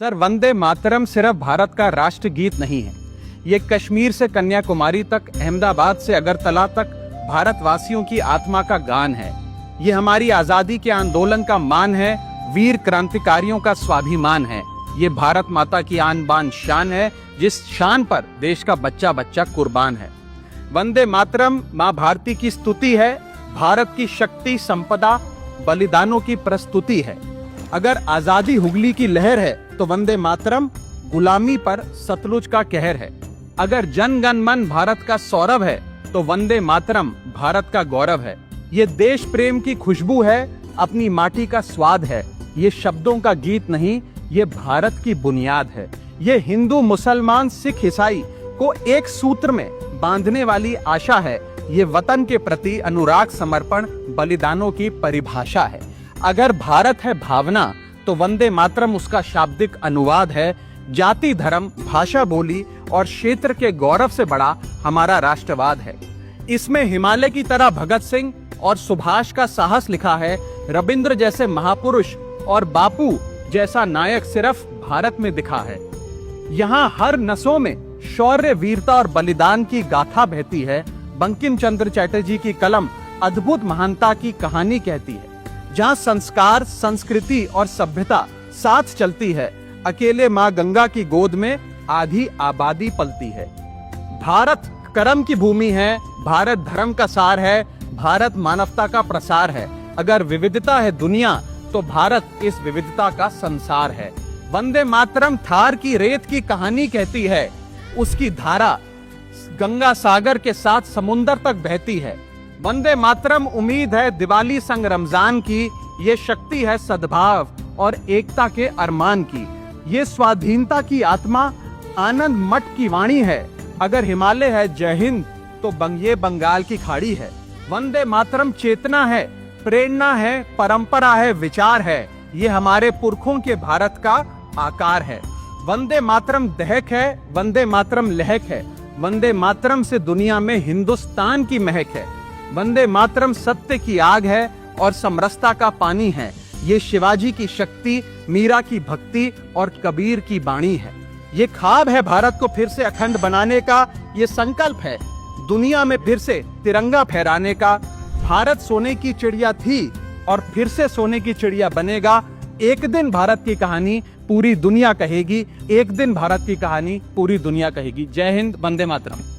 Sir, Vande Mataram सिर्फ भारत का राष्ट्रगीत नहीं है। ये कश्मीर से कन्याकुमारी तक, अहमदाबाद से अगरतला तक भारतवासियों की आत्मा का गान है। ये हमारी आजादी के आंदोलन का मान है, वीर क्रांतिकारियों का स्वाभिमान है। ये भारत माता की आन बान शान है, जिस शान पर देश का बच्चा बच्चा कुर्बान है। वंदे मातरम माँ भारती की स्तुति है, भारत की शक्ति, संपदा, बलिदानों की प्रस्तुति है। अगर आजादी हुगली की लहर है तो वंदे मातरम गुलामी पर सतलुज का कहर है। अगर जन गण मन भारत का सौरभ है तो वंदे मातरम भारत का गौरव है। ये देश प्रेम की खुशबू है, अपनी माटी का स्वाद है। ये शब्दों का गीत नहीं, ये भारत की बुनियाद है। ये हिंदू, मुसलमान, सिख, ईसाई को एक सूत्र में बांधने वाली आशा है। ये वतन के प्रति अनुराग, समर्पण, बलिदानों की परिभाषा है। अगर भारत है भावना तो वंदे मातरम उसका शाब्दिक अनुवाद है। जाति, धर्म, भाषा, बोली और क्षेत्र के गौरव से बड़ा हमारा राष्ट्रवाद है। इसमें हिमालय की तरह भगत सिंह और सुभाष का साहस लिखा है। रविंद्र जैसे महापुरुष और बापू जैसा नायक सिर्फ भारत में दिखा है। यहाँ हर नसों में शौर्य, वीरता और बलिदान की गाथा बहती है। बंकिम चंद्र चटर्जी की कलम अद्भुत महानता की कहानी कहती है। जहाँ संस्कार, संस्कृति और सभ्यता साथ चलती है, अकेले माँ गंगा की गोद में आधी आबादी पलती है। भारत कर्म की भूमि है, भारत धर्म का सार है, भारत मानवता का प्रसार है। अगर विविधता है दुनिया तो भारत इस विविधता का संसार है। वंदे मातरम थार की रेत की कहानी कहती है। उसकी धारा गंगा सागर के साथ समुंदर तक बहती है। वंदे मातरम उम्मीद है दिवाली संग रमजान की। ये शक्ति है सद्भाव और एकता के अरमान की। ये स्वाधीनता की आत्मा, आनंद मठ की वाणी है। अगर हिमालय है जय हिंद तो ये बंगाल की खाड़ी है। वंदे मातरम चेतना है, प्रेरणा है, परंपरा है, विचार है। ये हमारे पुरखों के भारत का आकार है। वंदे मातरम दहक है, वंदे मातरम लहक है। वंदे मातरम से दुनिया में हिंदुस्तान की महक है। वंदे मातरम सत्य की आग है और समरसता का पानी है। ये शिवाजी की शक्ति, मीरा की भक्ति और कबीर की बाणी है। ये ख्वाब है भारत को फिर से अखंड बनाने का। ये संकल्प है दुनिया में फिर से तिरंगा फहराने का। भारत सोने की चिड़िया थी और फिर से सोने की चिड़िया बनेगा। एक दिन भारत की कहानी पूरी दुनिया कहेगी। एक दिन भारत की कहानी पूरी दुनिया कहेगी। जय हिंद, वंदे मातरम।